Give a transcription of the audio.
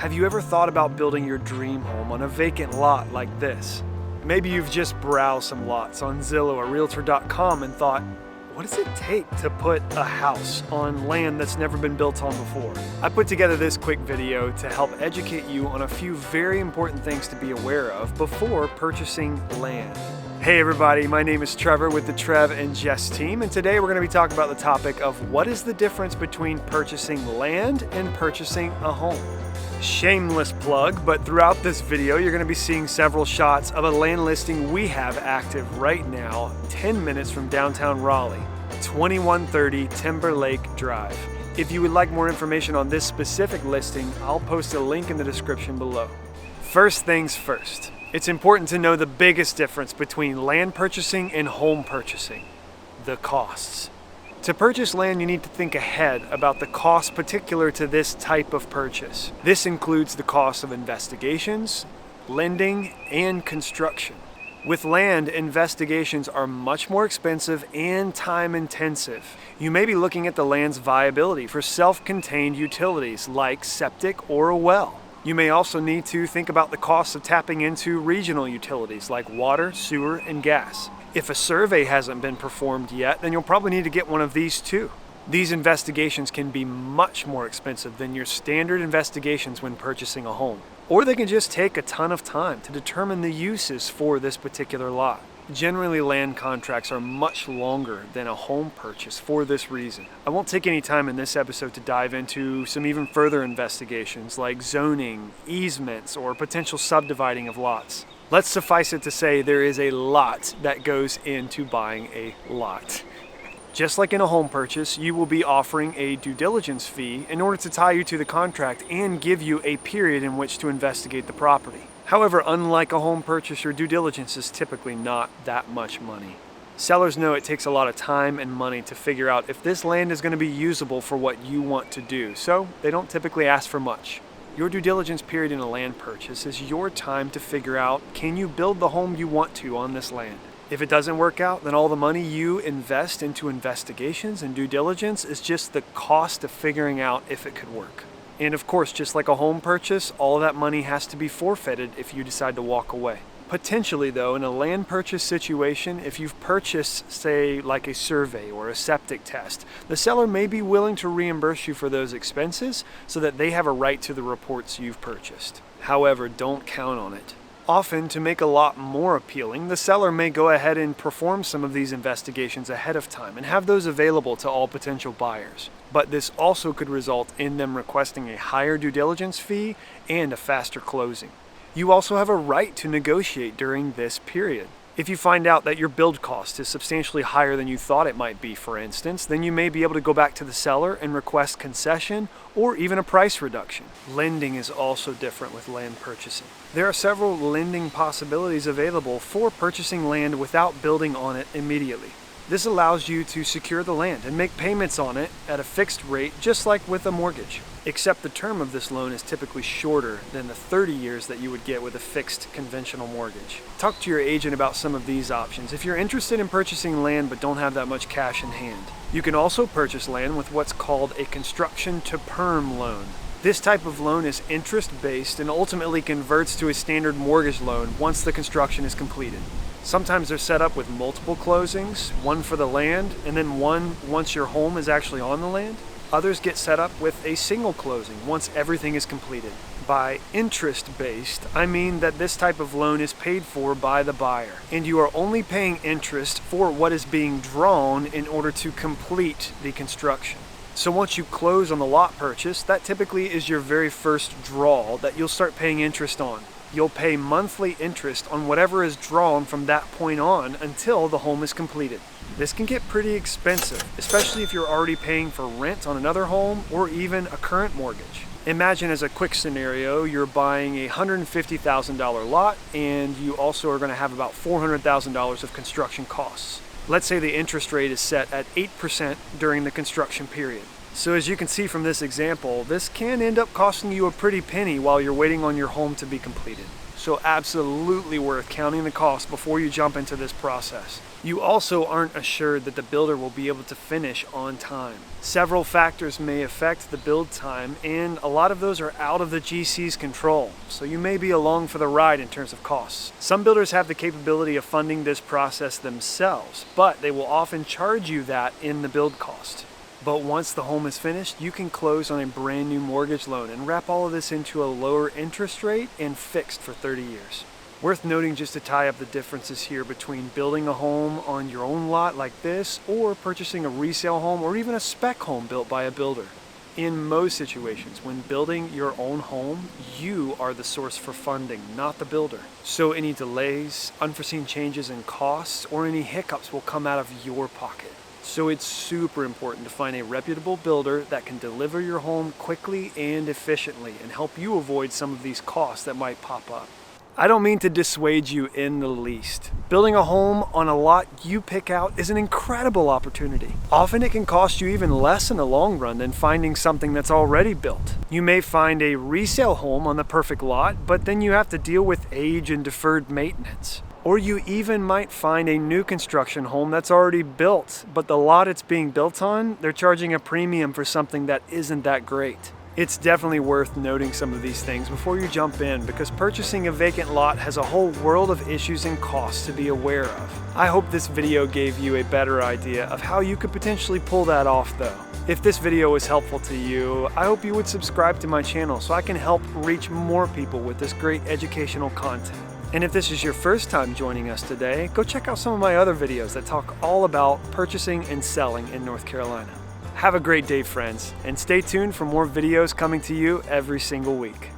Have you ever thought about building your dream home on a vacant lot like this? Maybe you've just browsed some lots on Zillow or Realtor.com and thought, what does it take to put a house on land that's never been built on before? I put together this quick video to help educate you on a few very important things to be aware of before purchasing land. Hey everybody, my name is Trevor with the Trev and Jess team, and today we're going to be talking about the topic of what is the difference between purchasing land and purchasing a home. Shameless plug, but throughout this video you're going to be seeing several shots of a land listing we have active right now, 10 minutes from downtown Raleigh, 2130 Timberlake Drive. If you would like more information on this specific listing, I'll post a link in the description below. First things first, it's important to know the biggest difference between land purchasing and home purchasing: the costs. To purchase land, you need to think ahead about the cost particular to this type of purchase. This includes the cost of investigations, lending, and construction. With land, investigations are much more expensive and time intensive. You may be looking at the land's viability for self-contained utilities like septic or a well. You may also need to think about the cost of tapping into regional utilities like water, sewer, and gas. If a survey hasn't been performed yet, then you'll probably need to get one of these too. These investigations can be much more expensive than your standard investigations when purchasing a home. Or they can just take a ton of time to determine the uses for this particular lot. Generally, land contracts are much longer than a home purchase for this reason. I won't take any time in this episode to dive into some even further investigations like zoning, easements, or potential subdividing of lots. Let's suffice it to say there is a lot that goes into buying a lot. Just like in a home purchase, you will be offering a due diligence fee in order to tie you to the contract and give you a period in which to investigate the property. However, unlike a home purchase, your due diligence is typically not that much money. Sellers know it takes a lot of time and money to figure out if this land is going to be usable for what you want to do, so they don't typically ask for much. Your due diligence period in a land purchase is your time to figure out, can you build the home you want to on this land? If it doesn't work out, then all the money you invest into investigations and due diligence is just the cost of figuring out if it could work. And of course, just like a home purchase, all of that money has to be forfeited if you decide to walk away. Potentially though, in a land purchase situation, if you've purchased, say, like a survey or a septic test, the seller may be willing to reimburse you for those expenses so that they have a right to the reports you've purchased. However, don't count on it. Often, to make a lot more appealing, the seller may go ahead and perform some of these investigations ahead of time and have those available to all potential buyers. But this also could result in them requesting a higher due diligence fee and a faster closing. You also have a right to negotiate during this period. If you find out that your build cost is substantially higher than you thought it might be, for instance, then you may be able to go back to the seller and request concession or even a price reduction. Lending is also different with land purchasing. There are several lending possibilities available for purchasing land without building on it immediately. This allows you to secure the land and make payments on it at a fixed rate, just like with a mortgage. Except the term of this loan is typically shorter than the 30 years that you would get with a fixed conventional mortgage. Talk to your agent about some of these options if you're interested in purchasing land but don't have that much cash in hand. You can also purchase land with what's called a construction to perm loan. This type of loan is interest-based and ultimately converts to a standard mortgage loan once the construction is completed. Sometimes they're set up with multiple closings, one for the land and then one once your home is actually on the land. Others get set up with a single closing once everything is completed. By interest-based, I mean that this type of loan is paid for by the buyer, and you are only paying interest for what is being drawn in order to complete the construction. So once you close on the lot purchase, that typically is your very first draw that you'll start paying interest on. You'll pay monthly interest on whatever is drawn from that point on until the home is completed. This can get pretty expensive, especially if you're already paying for rent on another home or even a current mortgage. Imagine, as a quick scenario, you're buying a $150,000 lot and you also are going to have about $400,000 of construction costs. Let's say the interest rate is set at 8% during the construction period. So as you can see from this example, this can end up costing you a pretty penny while you're waiting on your home to be completed. So absolutely worth counting the cost before you jump into this process. You also aren't assured that the builder will be able to finish on time. Several factors may affect the build time, and a lot of those are out of the GC's control, so you may be along for the ride in terms of costs. Some builders have the capability of funding this process themselves, but they will often charge you that in the build cost. But once the home is finished, you can close on a brand new mortgage loan and wrap all of this into a lower interest rate and fixed for 30 years. Worth noting, just to tie up the differences here between building a home on your own lot like this or purchasing a resale home or even a spec home built by a builder. In most situations, when building your own home, you are the source for funding, not the builder. So any delays, unforeseen changes in costs, or any hiccups will come out of your pocket. So it's super important to find a reputable builder that can deliver your home quickly and efficiently and help you avoid some of these costs that might pop up. I don't mean to dissuade you in the least. Building a home on a lot you pick out is an incredible opportunity. Often it can cost you even less in the long run than finding something that's already built. You may find a resale home on the perfect lot, but then you have to deal with age and deferred maintenance. Or you even might find a new construction home that's already built, but the lot it's being built on, they're charging a premium for something that isn't that great. It's definitely worth noting some of these things before you jump in, because purchasing a vacant lot has a whole world of issues and costs to be aware of. I hope this video gave you a better idea of how you could potentially pull that off though. If this video was helpful to you, I hope you would subscribe to my channel so I can help reach more people with this great educational content. And if this is your first time joining us today, go check out some of my other videos that talk all about purchasing and selling in North Carolina. Have a great day, friends, and stay tuned for more videos coming to you every single week.